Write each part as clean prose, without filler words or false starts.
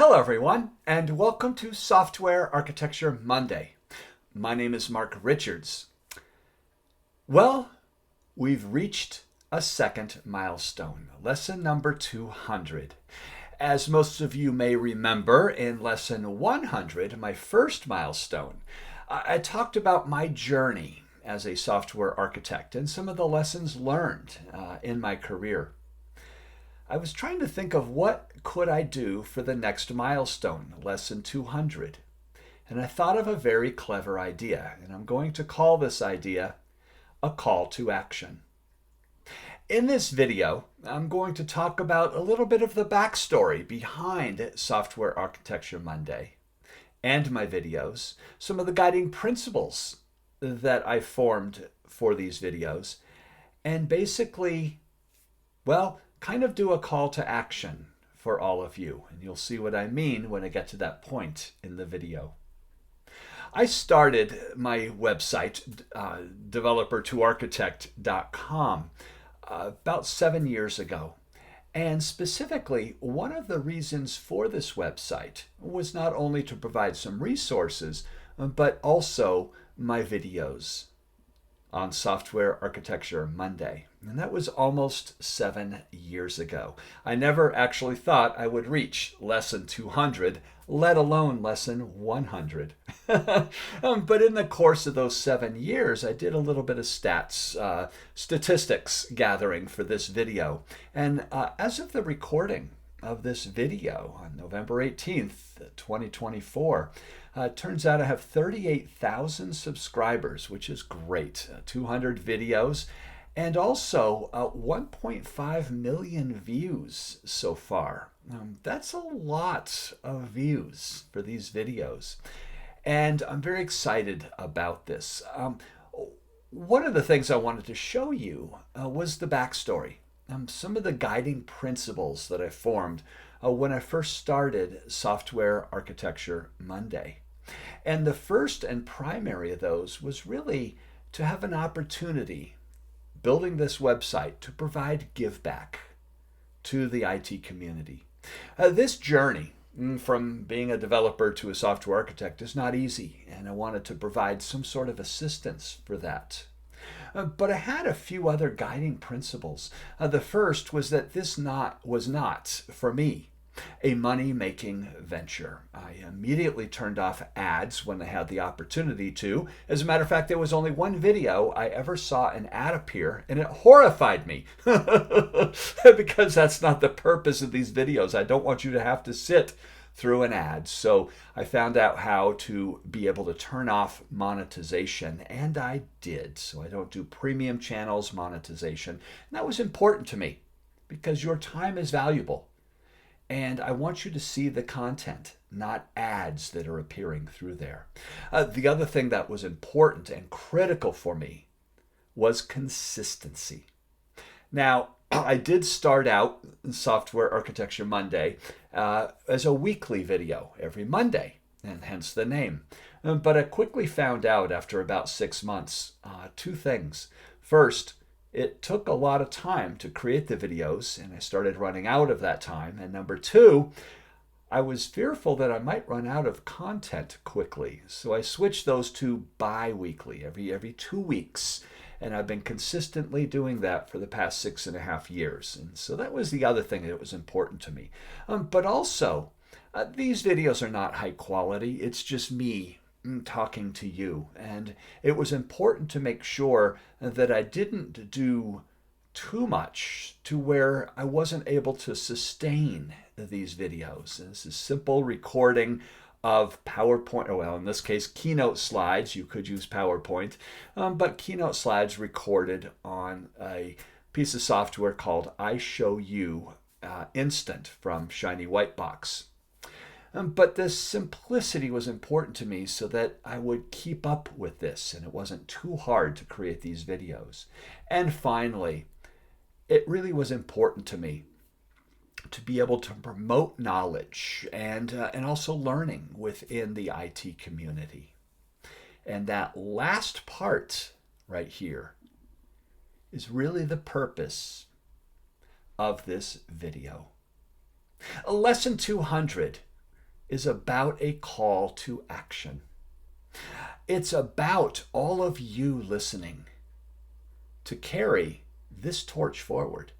Hello everyone, and welcome to Software Architecture Monday. My name is Mark Richards. Well, we've reached a second milestone, lesson number 200. As most of you may remember, in lesson 100, my first milestone, I talked about my journey as a software architect and some of the lessons learned in my career. I was trying to think of what could I do for the next milestone, lesson 200. And I thought of a very clever idea, and I'm going to call this idea a call to action. In this video, I'm going to talk about a little bit of the backstory behind Software Architecture Monday and my videos, some of the guiding principles that I formed for these videos, and basically, kind of do a call to action for all of you. And you'll see what I mean when I get to that point in the video. I started my website, developer2architect.com, about 7 years ago. And specifically, one of the reasons for this website was not only to provide some resources, but also my videos on Software Architecture Monday. And that was almost 7 years ago. I never actually thought I would reach lesson 200, let alone lesson 100. But in the course of those 7 years, I did a little bit of statistics gathering for this video. And as of the recording of this video on November 18th, 2024, turns out I have 38,000 subscribers, which is great. 200 videos, and also 1.5 million views so far. That's a lot of views for these videos, and I'm very excited about this. One of the things I wanted to show you was the backstory. Some of the guiding principles that I formed when I first started Software Architecture Monday. And the first and primary of those was really to have an opportunity, building this website, to provide giveback to the IT community. This journey from being a developer to a software architect is not easy, and I wanted to provide some sort of assistance for that. But I had a few other guiding principles. The first was that this was not, for me, a money-making venture. I immediately turned off ads when I had the opportunity to. As a matter of fact, there was only one video I ever saw an ad appear, and it horrified me because that's not the purpose of these videos. I don't want you to have to sit through an ad. So I found out how to be able to turn off monetization, and I did. So I don't do premium channels monetization. And that was important to me because your time is valuable. And I want you to see the content, not ads that are appearing through there. The other thing that was important and critical for me was consistency. Now, I did start out Software Architecture Monday as a weekly video every Monday, and hence the name. But I quickly found out after about 6 months, two things. First, it took a lot of time to create the videos, and I started running out of that time. And number two, I was fearful that I might run out of content quickly. So I switched those to bi-weekly, every 2 weeks. And I've been consistently doing that for the past 6.5 years. And so that was the other thing that was important to me. But also, these videos are not high quality. It's just me talking to you, and it was important to make sure that I didn't do too much to where I wasn't able to sustain these videos. This is simple recording of PowerPoint, well, in this case, Keynote slides. You could use PowerPoint, but Keynote slides recorded on a piece of software called iShowU Instant from Shiny White Box. But this simplicity was important to me so that I would keep up with this and it wasn't too hard to create these videos. And finally, it really was important to me to be able to promote knowledge and also learning within the IT community. And that last part right here is really the purpose of this video. Lesson 200 is about a call to action. It's about all of you listening to carry this torch forward.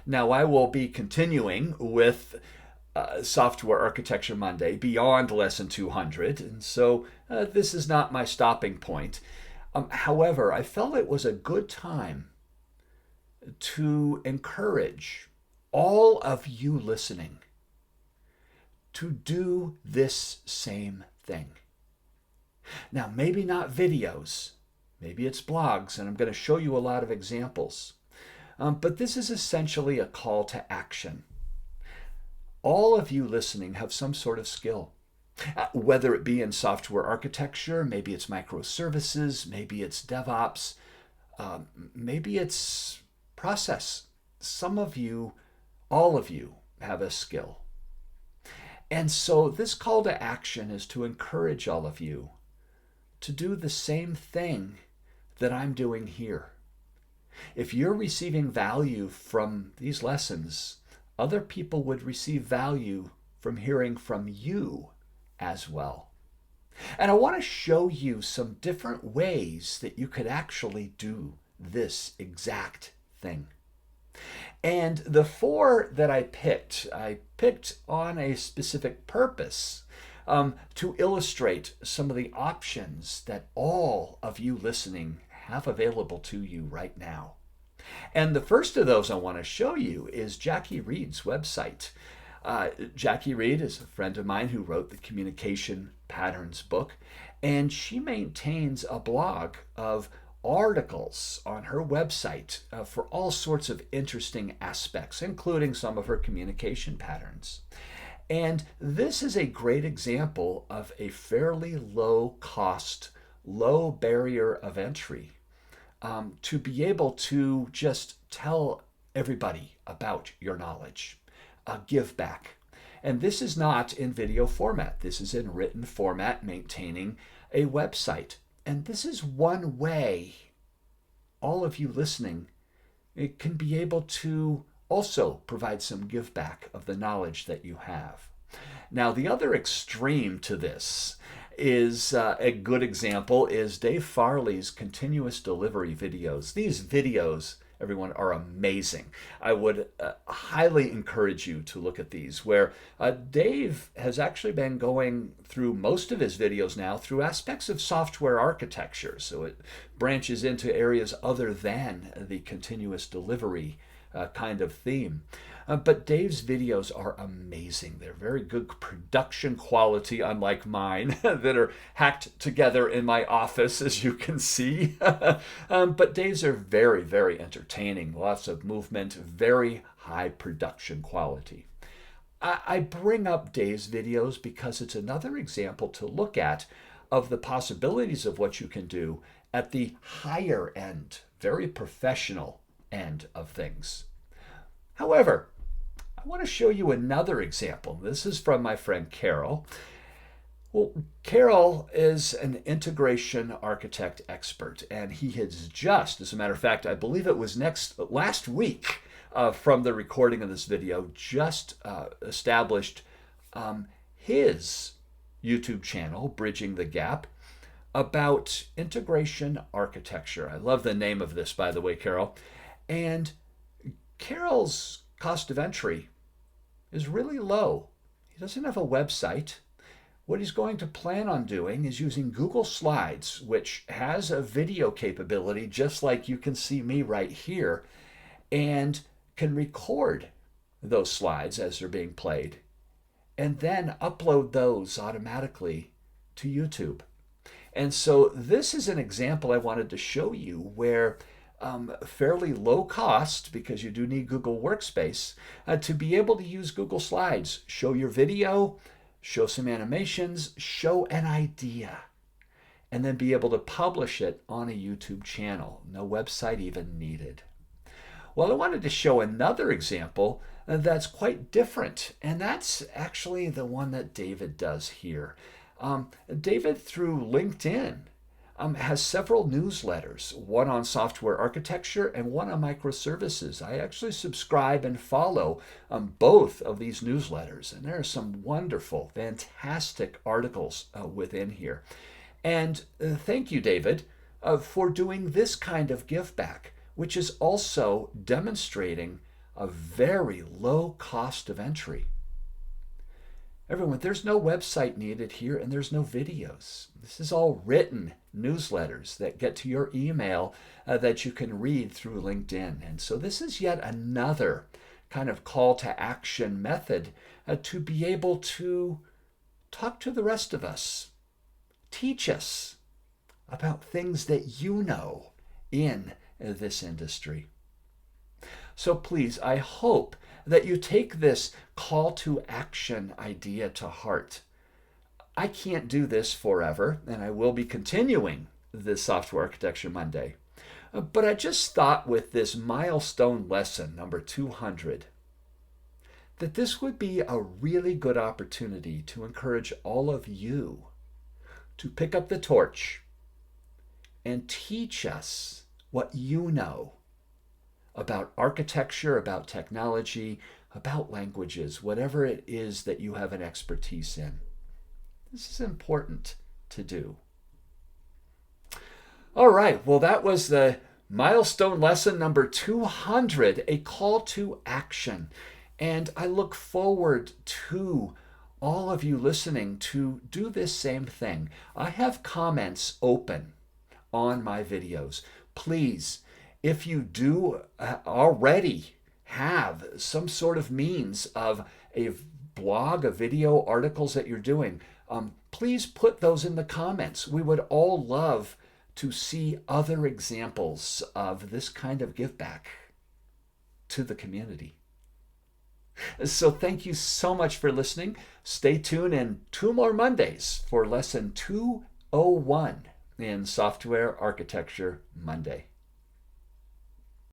Now, I will be continuing with Software Architecture Monday beyond Lesson 200, and so this is not my stopping point. However, I felt it was a good time to encourage all of you listening to do this same thing. Now, maybe not videos, maybe it's blogs, and I'm going to show you a lot of examples. But this is essentially a call to action. All of you listening have some sort of skill, whether it be in software architecture, maybe it's microservices, maybe it's DevOps, maybe it's process. Some of you, all of you, have a skill. And so this call to action is to encourage all of you to do the same thing that I'm doing here. If you're receiving value from these lessons, other people would receive value from hearing from you as well. And I want to show you some different ways that you could actually do this exact thing. And the 4 that I picked on a specific purpose to illustrate some of the options that all of you listening have available to you right now. And the first of those I want to show you is Jackie Reed's website. Jackie Reed is a friend of mine who wrote the Communication Patterns book, and she maintains a blog of articles on her website for all sorts of interesting aspects, including some of her communication patterns. And this is a great example of a fairly low cost, low barrier of entry to be able to just tell everybody about your knowledge. Give back. And this is not in video format. This is in written format, maintaining a website. And this is one way all of you listening can be able to also provide some give back of the knowledge that you have. Now, the other extreme to this is a good example is Dave Farley's continuous delivery videos. These videos, everyone, are amazing. I would highly encourage you to look at these, where Dave has actually been going through most of his videos now through aspects of software architecture. So it branches into areas other than the continuous delivery kind of theme. But Dave's videos are amazing. They're very good production quality, unlike mine, that are hacked together in my office, as you can see. But Dave's are very, very entertaining. Lots of movement, very high production quality. I bring up Dave's videos because it's another example to look at of the possibilities of what you can do at the higher end, very professional end of things. However, I want to show you another example. This is from my friend Carol. Well, Carol is an integration architect expert, and he has just, as a matter of fact, I believe it was last week from the recording of this video, just established his YouTube channel, Bridging the Gap, about integration architecture. I love the name of this, by the way, Carol. And Carol's cost of entry is really low. He doesn't have a website. What he's going to plan on doing is using Google Slides, which has a video capability just like you can see me right here, and can record those slides as they're being played and then upload those automatically to YouTube. And so this is an example I wanted to show you where fairly low cost, because you do need Google Workspace, to be able to use Google Slides, show your video, show some animations, show an idea, and then be able to publish it on a YouTube channel. No website even needed. Well, I wanted to show another example that's quite different, and that's actually the one that David does here. David, through LinkedIn, has several newsletters, one on software architecture and one on microservices. I actually subscribe and follow both of these newsletters, and there are some wonderful, fantastic articles within here. And thank you, David, for doing this kind of give back, which is also demonstrating a very low cost of entry. Everyone, there's no website needed here, and there's no videos. This is all written newsletters that get to your email that you can read through LinkedIn. And so this is yet another kind of call to action method to be able to talk to the rest of us, teach us about things that you know in this industry. So please, I hope that you take this call to action idea to heart. I can't do this forever, and I will be continuing this Software Architecture Monday. But I just thought with this milestone lesson, number 200, that this would be a really good opportunity to encourage all of you to pick up the torch and teach us what you know about architecture, about technology, about languages, whatever it is that you have an expertise in. This is important to do. All right, well, that was the milestone lesson number 200, a call to action. And I look forward to all of you listening to do this same thing. I have comments open on my videos. Please, if you do already have some sort of means of a blog, a video, articles that you're doing, please put those in the comments. We would all love to see other examples of this kind of give back to the community. So thank you so much for listening. Stay tuned in 2 more Mondays for lesson 201 in Software Architecture Monday.